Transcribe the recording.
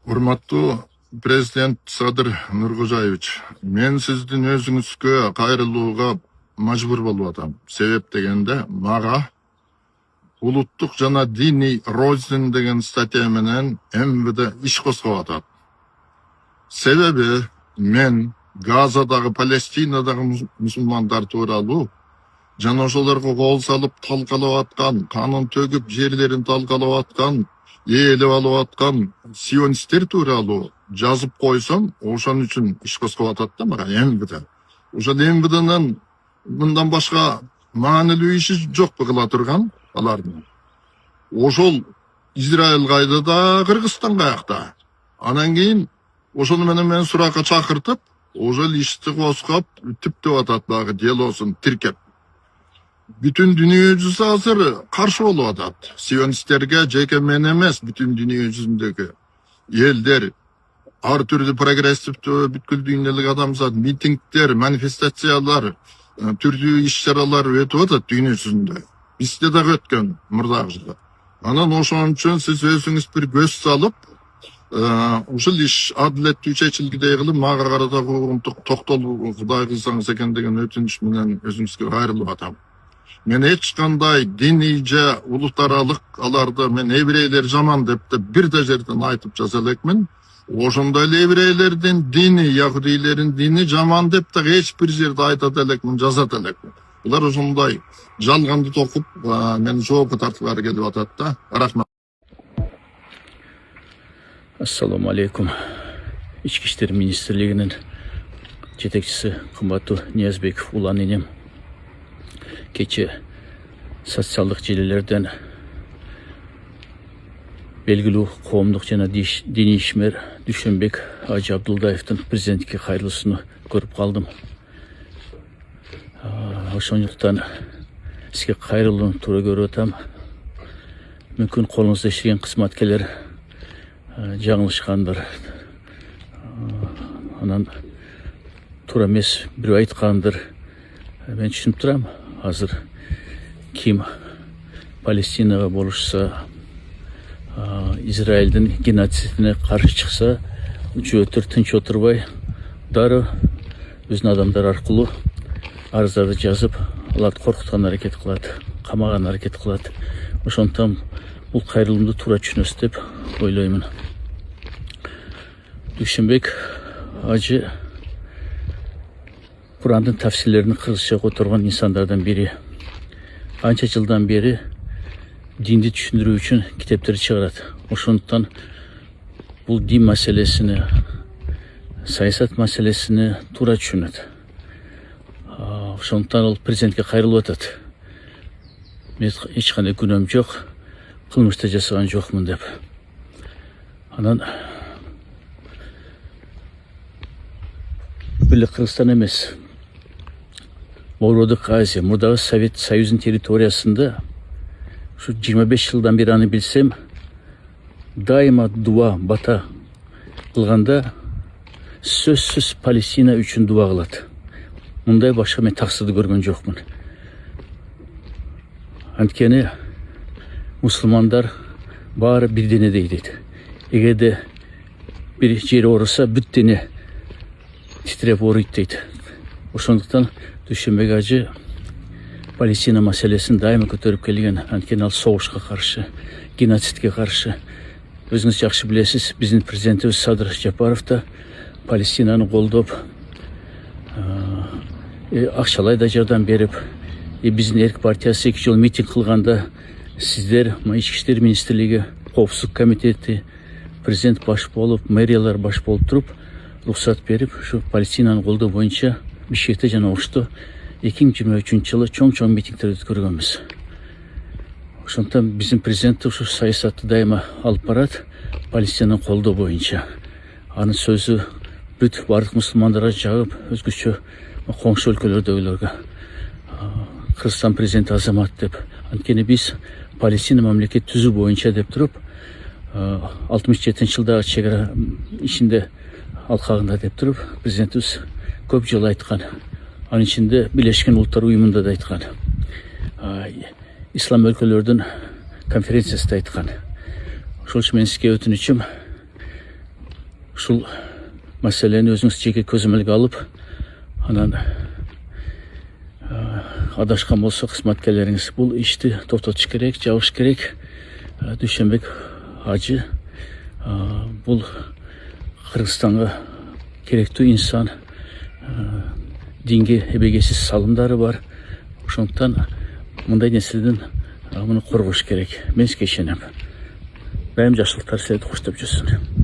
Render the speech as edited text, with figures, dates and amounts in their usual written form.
Урматтуу президент Садыр Нуркожаевич, мен сиздин өзүңүзгө кайрылууга мажбур болуп атам. Себеп дегенде, мага улуттук жана диний рознь деген статья менен МВД иш козгоп атат. Себеби мен Газадагы, Палестинадагы мусулмандар тууралуу жана ошолорго кол салып талкалап аткан, канын төгүп жерлерин талкалап аткан, ээлеп алып аткан сионисттер тууралуу жазып койсом, ошон үчүн иш козгоп атат да мага МВД. Ошол МВДнын мындан башка маанилүү иши жокпу кыла турган алардын. Ошол Израиль кайда да, Кыргызстан каякта. Анан кийин ошону менен мен суракка чакыртып, ошол ишти козгоп түптөп атат багы делосун тиркеп. Бүтүн дүйнө жүзү азыр каршы болуп атат. Сионисттерге жеке мен эмес, бүтүн дүйнө жүзүндөгү элдер, ар түрдүү прогрессивдүү бүткүл дүйнөлүк адамзат, митингдер, манифестациялар, түрдүү иш-чаралар өтүп атат дүйнө жүзүндө. Бизде дагы өткөн мурдагы жылы. Анан ошон үчүн сиз өзүңүз бир көз салып, ушул иш адилеттүү чечилгидей кылып, мага карата куугунтук токтолуу Кудай кылсаңыз экен деген өтүнүч менен өзүңүзгө кайрылып атам. Мен эч кандай диний же улуттаралык аларды мен еврейлер жаман деп бир да жерден айтып жаза элекмин. Ошондой эле еврейлердин дини, яхудийлердин дини жаман деп да эч бир жерде айтат элекмин, жазат элекмин. Булар ошондой жалганды токуп мени жоопко тартуулары келип атат да. Рахмат. Ассаламу алейкум. Ички иштер министрлигинин жетекчиси кымбаттуу Ниязбеков улан энем. Кече социалдык желилерден белгилүү коомдук жана диний ишмер Дүйшөнбек Ажы Абдулдаевдин президентке кайрылуусун көрүп калдым. Ошондуктан сизге кайрылууну туура көрүп атам. Мүмкүн колуңузда иштеген кызматкерлер жаңылышкандыр. Анан туура эмес бирөө айткандыр. Мен түшүнүп турам. Азыр ким Палестинага болушса, Израилдин геноцидине каршы чыкса, жөөтөр тынч отурбай, дары өзүнүн адамдары аркылуу арыздарды жазып, аларды коркуткан аракет кылат, камаган аракет кылат. Ошондуктан бул кайрылуумду туура түшүнөсүз деп ойлоймун. Дүйшөнбек Ажы Курандын тафсирлерин кыргызча которгон инсандардан бири. Анча жылдан бери динди түшүндүрүү үчүн китептер чыгарат. Ошондуктан бул дин маселесини, саясат маселесини туура түшүнөт. Ошондуктан ал президентке кайрылып атат. Мен эч кандай күнөөм жок, кылмыш да жасаган жокмун деп. Анан бир Кыргызстан эмес, Ородук Азия, мурдагы Совет Союзунун территориясында ушу 25 жылдан бери аны билсем, дайыма дуа, бата кылганда сөзсүз Палестина үчүн дуа кылат. Мындай башка мен таксырды көргөн жокмун. Анткени мусулмандар баары бир денедей дейт. Эгерде бир жери ооруса, бүт дене титиреп ооруйт дейт. Ошондуктан Дүйшөнбек Ажы Палестина маселесин дайыма көтөрүп келген. Анткени ал согушка каршы, геноцидке каршы. Өзүңүз жакшы билесиз, биздин президентибиз Садыр Жапаров да Палестинаны колдоп, акчалай да жардам берип, биздин Эрк партиясы 2 жыл митинг кылганда сиздер, Ички иштер министрлиги, коопсуздук комитети, президент баш болуп, мэриялар баш болуп туруп, рухсат берип, ушу Палестинаны колдоо боюнча Бишкекте жана Ошто 2023 жылы чоң митингдер өткөргөнбүз. Ошондуктан биздин президент ушу саясатты дайыма алып барат, Палестинаны колдоо боюнча. Анын сөзү бүт бардык мусулмандарга жагып, өзгөчө коңшу өлкөлөрдөгүлөргө Кыргызстан президенти азамат деп. Анткени биз Палестина мамлекет түзүү боюнча деп туруп, 67 жылдагы чегара ичинде алкагында деп туруп, президентибиз көп жолу айткан. Анын ичинде Бийлешкен Улуттар Уюмунда да айткан. Ислам өлкөлөрдүн конференциясында айткан. Ошол үчүн мен сизге өтүнүчүм, ушул маселени өзүңүз жеке көзөмөлгө алып, анан адашкан болсо кызматкерлериңиз бул ишти токтотуш керек, жабыш керек. Дүйшөнбек ажы бул Кыргызстанга керектүү инсан, динге эбегейсиз салымдары бар. Ошондуктан мындай нерседен муну коргош керек. Мен сизге ишенем. Дайым жакшылыктар силерди коштоп жүрсүн.